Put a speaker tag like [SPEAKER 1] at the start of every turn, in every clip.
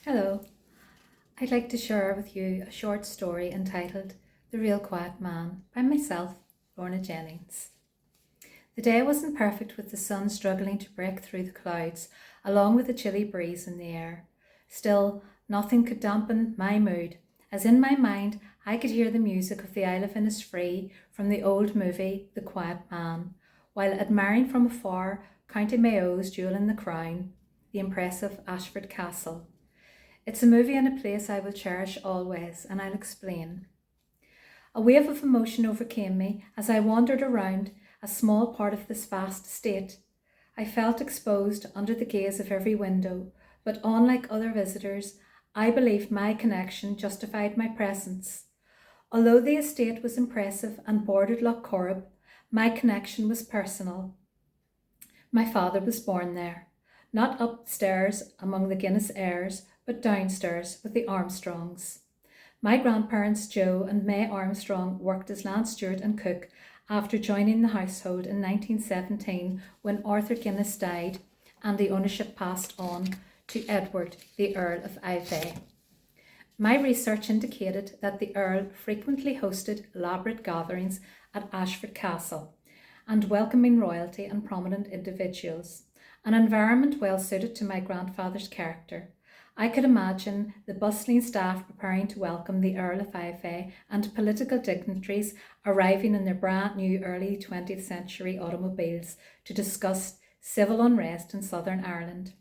[SPEAKER 1] Hello, I'd like to share with you a short story entitled The Real Quiet Man by myself, Lorna Jennings. The day wasn't perfect with the sun struggling to break through the clouds, along with a chilly breeze in the air. Still, nothing could dampen my mood, as in my mind I could hear the music of the Isle of Innisfree from the old movie The Quiet Man, while admiring from afar County Mayo's Jewel in the Crown, the impressive Ashford Castle. It's a movie and a place I will cherish always, and I'll explain. A wave of emotion overcame me as I wandered around a small part of this vast estate. I felt exposed under the gaze of every window, but unlike other visitors, I believed my connection justified my presence. Although the estate was impressive and bordered Loch Corrib, my connection was personal. My father was born there, not upstairs among the Guinness heirs, but downstairs with the Armstrongs. My grandparents Joe and May Armstrong worked as land steward and cook after joining the household in 1917 when Arthur Guinness died and the ownership passed on to Edward, the Earl of Iveagh. My research indicated that the Earl frequently hosted elaborate gatherings at Ashford Castle and welcoming royalty and prominent individuals, an environment well suited to my grandfather's character. I could imagine the bustling staff preparing to welcome the Earl of Iveagh and political dignitaries arriving in their brand new early 20th century automobiles to discuss civil unrest in Southern Ireland.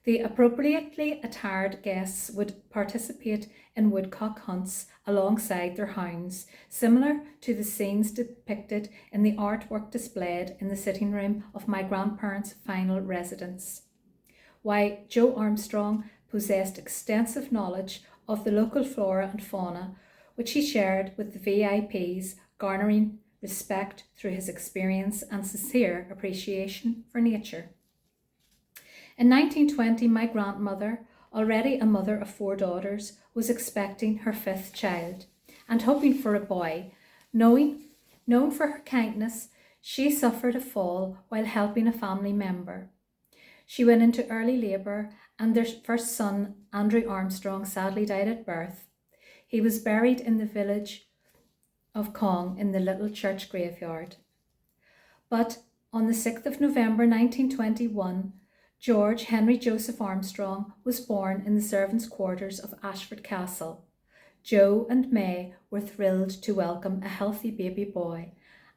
[SPEAKER 1] The appropriately attired guests would participate in woodcock hunts alongside their hounds, similar to the scenes depicted in the artwork displayed in the sitting room of my grandparents' final residence. Why, Joe Armstrong possessed extensive knowledge of the local flora and fauna, which he shared with the VIPs, garnering respect through his experience and sincere appreciation for nature. In 1920, my grandmother, already a mother of 4 daughters, was expecting her 5th child and hoping for a boy. Known for her kindness, she suffered a fall while helping a family member. She went into early labour and their first son, Andrew Armstrong, sadly died at birth. He was buried in the village of Cong in the little church graveyard. But on the 6th of November 1921, George Henry Joseph Armstrong was born in the servants' quarters of Ashford Castle. Joe and May were thrilled to welcome a healthy baby boy,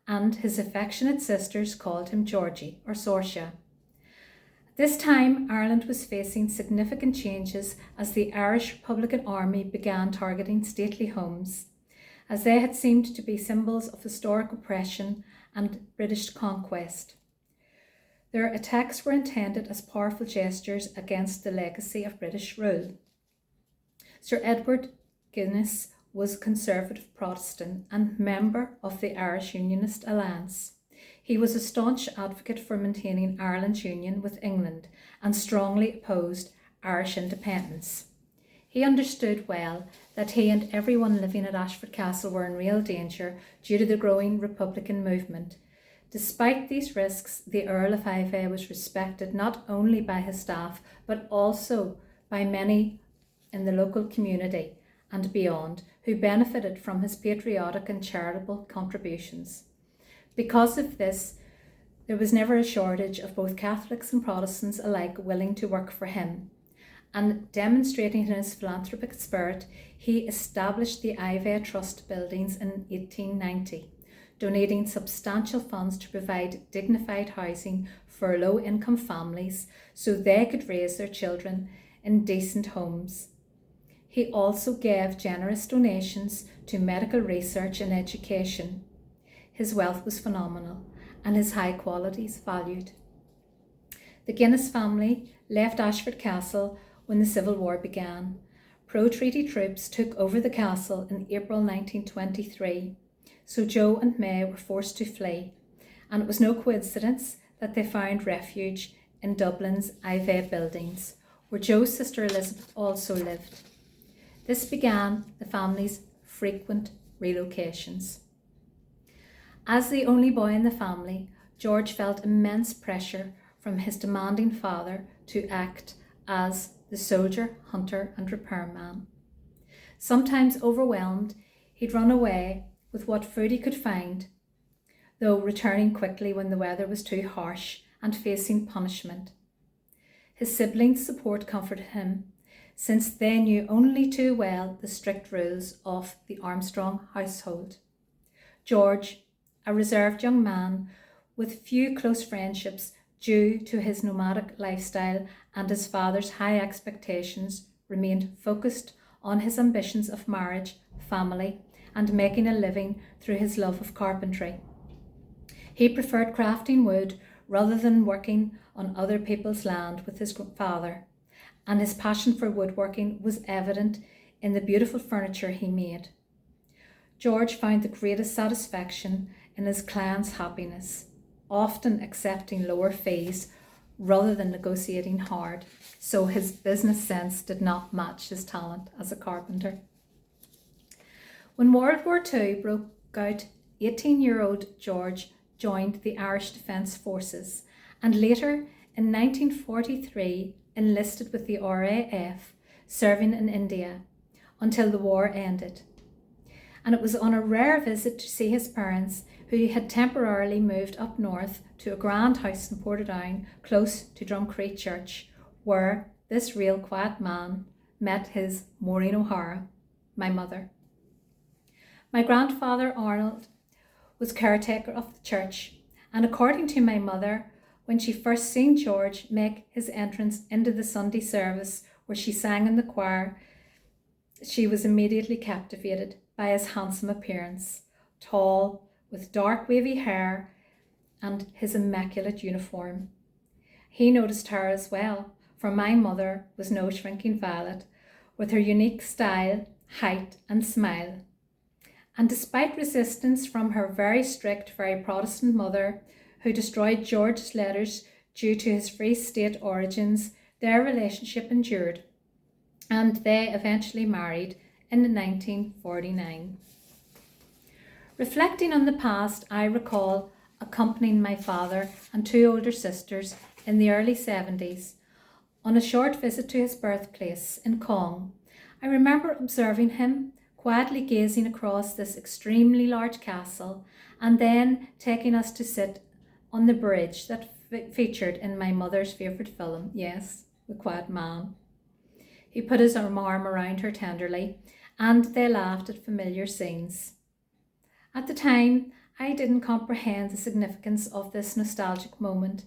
[SPEAKER 1] and his affectionate sisters called him Georgie or Sorcia. This time, Ireland was facing significant changes as the Irish Republican Army began targeting stately homes, as they had seemed to be symbols of historic oppression and British conquest. Their attacks were intended as powerful gestures against the legacy of British rule. Sir Edward Guinness was a conservative Protestant and member of the Irish Unionist Alliance. He was a staunch advocate for maintaining Ireland's union with England and strongly opposed Irish independence. He understood well that he and everyone living at Ashford Castle were in real danger due to the growing Republican movement. Despite these risks, the Earl of Iveagh was respected not only by his staff but also by many in the local community and beyond who benefited from his patriotic and charitable contributions. Because of this, there was never a shortage of both Catholics and Protestants alike willing to work for him. And demonstrating his philanthropic spirit, he established the Iveagh Trust buildings in 1890, donating substantial funds to provide dignified housing for low-income families so they could raise their children in decent homes. He also gave generous donations to medical research and education. His wealth was phenomenal and his high qualities valued. The Guinness family left Ashford Castle when the Civil War began. Pro-treaty troops took over the castle in April 1923, so Joe and May were forced to flee, and it was no coincidence that they found refuge in Dublin's Iveagh buildings, where Joe's sister Elizabeth also lived. This began the family's frequent relocations. As the only boy in the family, George felt immense pressure from his demanding father to act as the soldier, hunter, and repairman. Sometimes overwhelmed, he'd run away with what food he could find, though returning quickly when the weather was too harsh and facing punishment. His siblings' support comforted him, since they knew only too well the strict rules of the Armstrong household. George, a reserved young man with few close friendships due to his nomadic lifestyle and his father's high expectations, remained focused on his ambitions of marriage, family, and making a living through his love of carpentry. He preferred crafting wood rather than working on other people's land with his father, and his passion for woodworking was evident in the beautiful furniture he made. George found the greatest satisfaction in his clients' happiness, often accepting lower fees rather than negotiating hard, so his business sense did not match his talent as a carpenter. When World War II broke out, 18-year-old George joined the Irish Defence Forces and later, in 1943, enlisted with the RAF, serving in India until the war ended. And it was on a rare visit to see his parents, who had temporarily moved up north to a grand house in Portadown, close to Drumcree Church, where this real quiet man met his Maureen O'Hara, my mother. My grandfather Arnold was caretaker of the church, and according to my mother, when she first seen George make his entrance into the Sunday service where she sang in the choir, she was immediately captivated by his handsome appearance, tall, with dark wavy hair, and his immaculate uniform. He noticed her as well, for my mother was no shrinking violet, with her unique style, height, and smile. And despite resistance from her very strict, very Protestant mother, who destroyed George's letters due to his Free State origins, their relationship endured, and they eventually married in 1949. Reflecting on the past, I recall accompanying my father and two older sisters in the early 70s on a short visit to his birthplace in Cong. I remember observing him quietly gazing across this extremely large castle and then taking us to sit on the bridge that featured in my mother's favourite film, yes, The Quiet Man. He put his arm around her tenderly, and they laughed at familiar scenes. At the time, I didn't comprehend the significance of this nostalgic moment,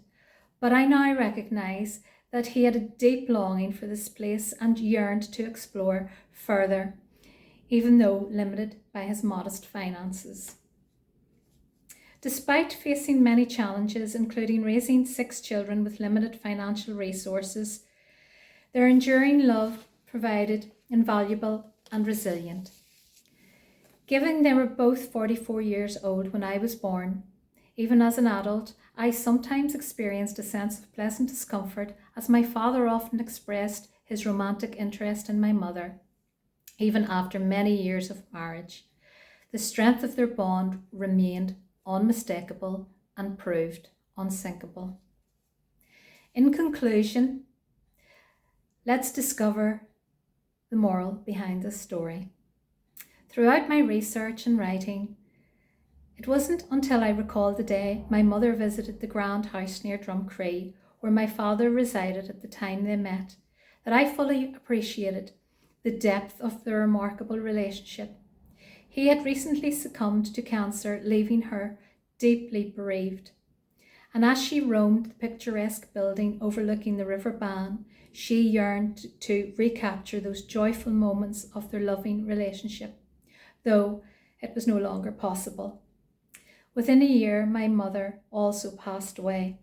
[SPEAKER 1] but I now recognise that he had a deep longing for this place and yearned to explore further, even though limited by his modest finances. Despite facing many challenges, including raising 6 children with limited financial resources, their enduring love provided invaluable and resilient. Given they were both 44 years old when I was born, even as an adult, I sometimes experienced a sense of pleasant discomfort as my father often expressed his romantic interest in my mother, even after many years of marriage. The strength of their bond remained unmistakable and proved unsinkable. In conclusion, let's discover the moral behind this story. Throughout my research and writing, it wasn't until I recalled the day my mother visited the grand house near Drumcree, where my father resided at the time they met, that I fully appreciated the depth of their remarkable relationship. He had recently succumbed to cancer, leaving her deeply bereaved. And as she roamed the picturesque building overlooking the River Bann, she yearned to recapture those joyful moments of their loving relationship, though it was no longer possible. Within a year, my mother also passed away.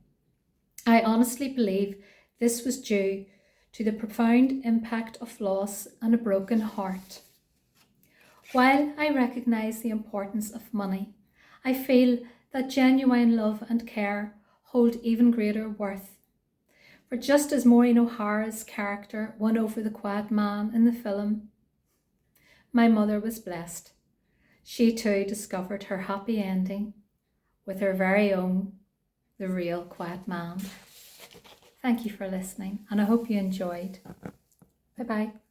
[SPEAKER 1] I honestly believe this was due to the profound impact of loss and a broken heart. While I recognise the importance of money, I feel that genuine love and care hold even greater worth. For just as Maureen O'Hara's character won over the quiet man in the film, my mother was blessed. She too discovered her happy ending with her very own, the real quiet man. Thank you for listening, and I hope you enjoyed. Bye bye.